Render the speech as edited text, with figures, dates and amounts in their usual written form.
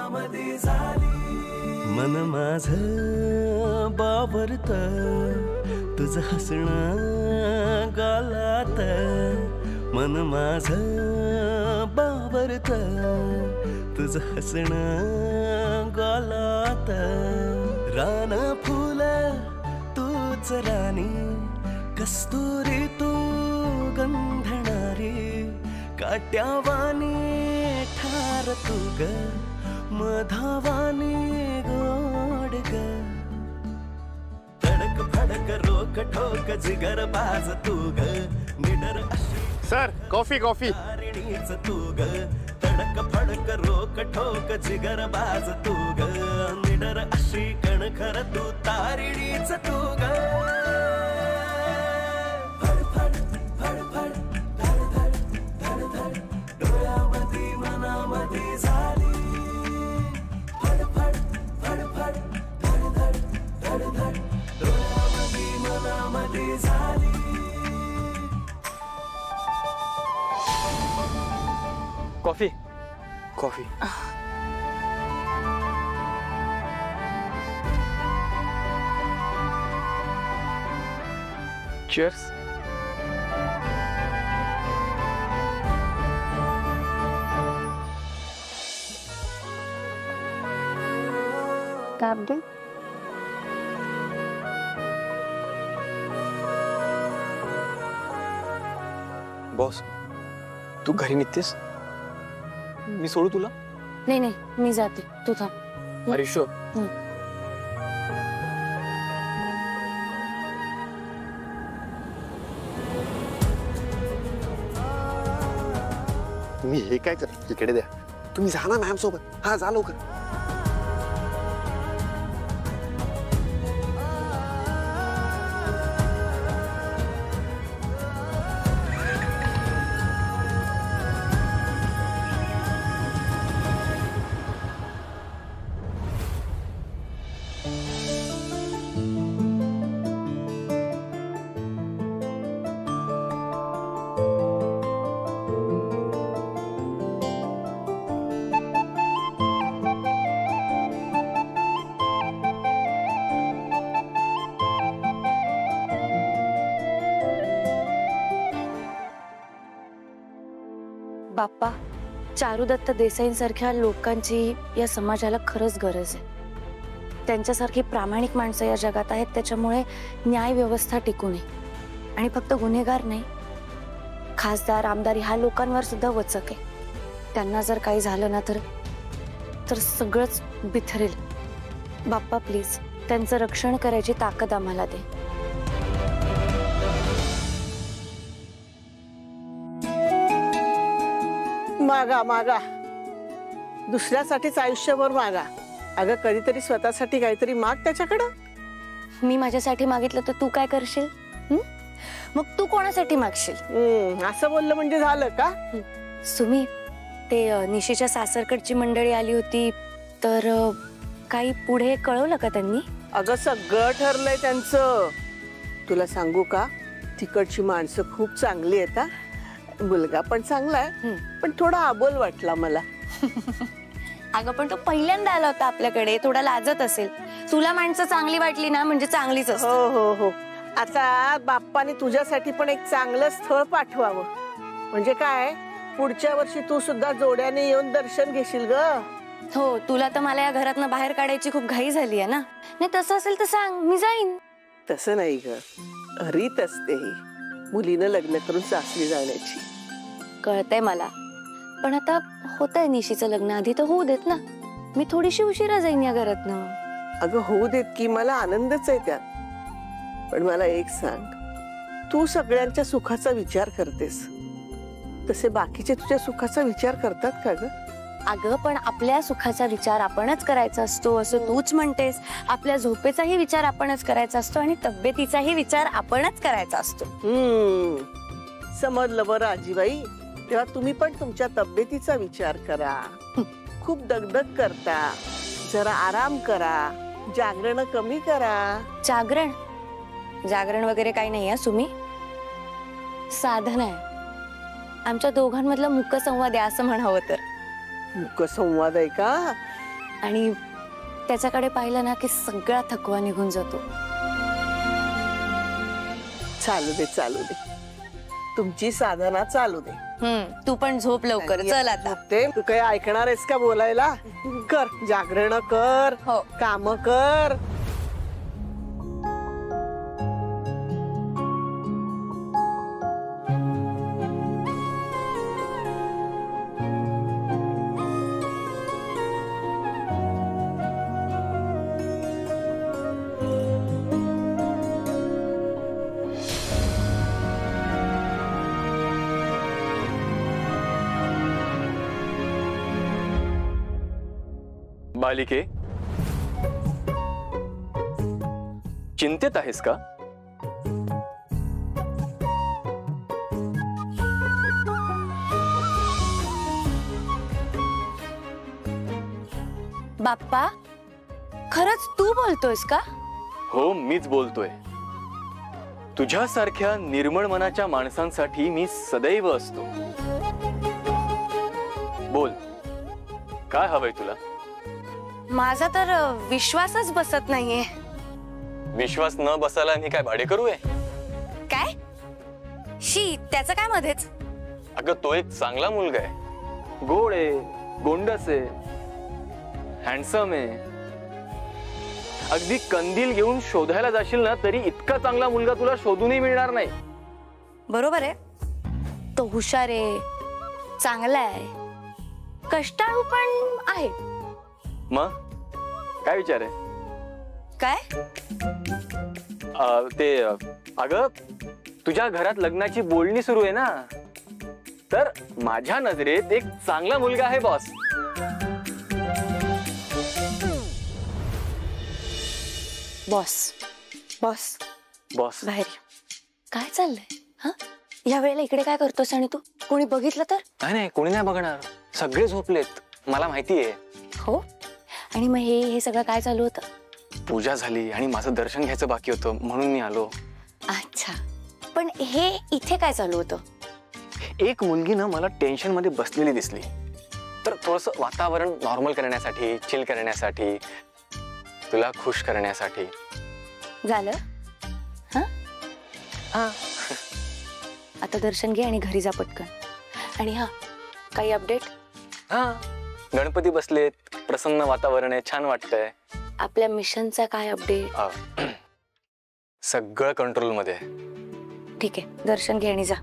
मनामध्ये झाली, मन माझं बावरत तुझं हसणं गालात, मन माझं बावरत तुझं हसणं गालात, रान फुल तूच राणी, कस्तुरी तू गंधणारी, काट्यावानी ठार तू ग, मधावानी गोड ग, तडक फडक रोक ठोक जिगर बाज तू ग, निडर अशी सर कॉफी कॉफी तारिणीच तू ग, तडक फडक रोक ठोक जिगर बाज तू ग, निडर अशी कणखर तू तारिणीच तू ग, फडफड फडफड धडधड धडधड डोळ्यामध्ये मनामध्ये झाली, फडफड फडफड धडधड धडधड डोळ्यामध्ये मनामध्ये झाली. Coffee coffee cheers. काय बॉस तू घरी निघतेस, मी सोडू तुला? नाही नाही मी जाते, तू थांब. अरे शो मी हे काय कर, इकडे द्या. तुम्ही जा ना मॅम सोबत. हा जा लवकर. बाप्पा, चारुदत्त देसाईंसारख्या लोकांची या समाजाला खरंच गरज आहे. त्यांच्यासारखी प्रामाणिक माणसं या जगात आहेत, त्याच्यामुळे न्याय व्यवस्था टिकू नये. आणि फक्त गुन्हेगार नाही, खासदार आमदार ह्या लोकांवर सुद्धा वचक आहे. त्यांना जर काही झालं ना तर सगळंच बिथरेल. बाप्पा प्लीज त्यांचं रक्षण करायची ताकद आम्हाला दे. मागा मागा, दुसऱ्यासाठीच आयुष्यभर मागा. अगं कधीतरी स्वतःसाठी काहीतरी माग त्याच्याकडं. मी माझ्यासाठी मागितलं तर तू काय करशील? मग तू कोणासाठी मागशील? असं बोललं म्हणजे झालं का? सुमी, ते निशीच्या सासरकडची मंडळी आली होती, तर काही पुढे कळवलं का त्यांनी? अगं सगळं ठरलंय त्यांचं. तुला सांगू का, तिकडची माणसं खूप चांगली आहेत. मुलगा पण चांगला आहे, पण थोडा आबोल वाटला मला. अगं पण तो पहिल्यांदा आला होता आपल्याकडे, थोडा लाजत असेल. तुला माणसं चांगली वाटली ना म्हणजे चांगलीच असते. हो हो हो. आता बाप्पाने तुझ्यासाठी पण एक चांगलं स्थळ पाठवावं. म्हणजे काय, पुढच्या वर्षी तू सुद्धा जोड्याने येऊन दर्शन घेशील ग. हो, तुला तर मला या घरातनं बाहेर काढायची खूप घाई झाली आहे ना. नाही तसं असेल तर सांग, मी जाईन. तसं नाही ग, रीत असते ही मुलीनं लग्न करून सासरी जाण्याची. कळतंय मला, पण आता होतंय निशीचं लग्न, आधी तर होऊ देत ना. मी थोडीशी उशिरा जाईन या घरातनं. अगं होऊ देत की, मला आनंदच आहे त्यात. पण मला एक सांग, तू सगळ्यांच्या सुखाचा विचार करतेस, तसे बाकीचे तुझ्या सुखाचा विचार करतात का ग? अगं पण आपल्या सुखाचा विचार आपणच करायचा असतो असं तूच म्हणतेस. आपल्या झोपेचाही विचार आपणच करायचा असतो आणि तब्येतीचाही विचार आपणच करायचा असतो. समजलं बरं आजीबाई. तेव्हा तुम्ही पण तुमच्या तब्येतीचा विचार करा. खूप दगदग करता, जरा आराम करा, जागरण कमी करा. जागरण वगैरे काही नाही आहे सुमी, साधन आहे. आमच्या दोघांमधला मुक्क संवाद आहे असं म्हणावं तर. मुक्क संवाद आहे का? आणि त्याच्याकडे पाहिलं ना की सगळा थकवा निघून जातो. चालू दे चालू दे, तुमची साधना चालू दे. तू पण झोप लवकर. चल आता. ते तू काही ऐकणार आहेस का बोलायला? कर, जागरण कर, हो. काम कर. बालिके, चिंतेत आहेस का? बाप्पा, खरंच तू बोलतोयस का? हो, मीच बोलतोय. तुझ्यासारख्या निर्मळ मनाच्या माणसांसाठी मी सदैव असतो. बोल, काय हवंय तुला? माझा तर विश्वासच बसत नाहीये. विश्वास न बसायला मी काय भाडेकरू आहे? काय? शी, त्याचं काय मध्येच? अगं, तो एक चांगला मुलगा आहे. गोड आहे, गोंडस आहे, हँडसम आहे. अगदी कंदील घेऊन शोधायला जाशील ना तरी इतका चांगला मुलगा तुला शोधूनही मिळणार नाही. बरोबर आहे. तो हुशार आहे, चांगला आहे, कष्टाळू पण आहे. मग काय विचार आहे? काय? अगं, तुझ्या घरात लग्नाची बोलणी सुरू आहे ना, तर माझ्या नजरेत एक चांगला मुलगा आहे बॉस. बॉस बॉस बॉस, बाहेर ये. काय चाललंय? हा, या वेळेला इकडे काय करतोस? आणि तू कोणी बघितलं तर? नाही, कोणी नाही बघणार. सगळे झोपलेत, मला माहिती आहे. हो. आणि मग हे सगळं काय चालू होतं? पूजा झाली आणि माझं दर्शन घ्यायचं बाकी होतं म्हणून मी आलो. अच्छा, पण हे इथे काय चालू होतं? एक मुलगी ना मला टेन्शन मध्ये बसलेली दिसली, तर थोडस वातावरण नॉर्मल करण्यासाठी, चिल करण्यासाठी, तुला खुश करण्यासाठी. झालं? हा, आता दर्शन घे आणि घरी जा पटकन. आणि हा, काही अपडेट? हा, गणपती बसलेत, प्रसन्न वातावरण आहे, छान वाटतंय. आपल्या मिशनचा काय अपडेट? सगळं कंट्रोल मध्ये आहे. ठीक आहे, दर्शन घे आणि जा.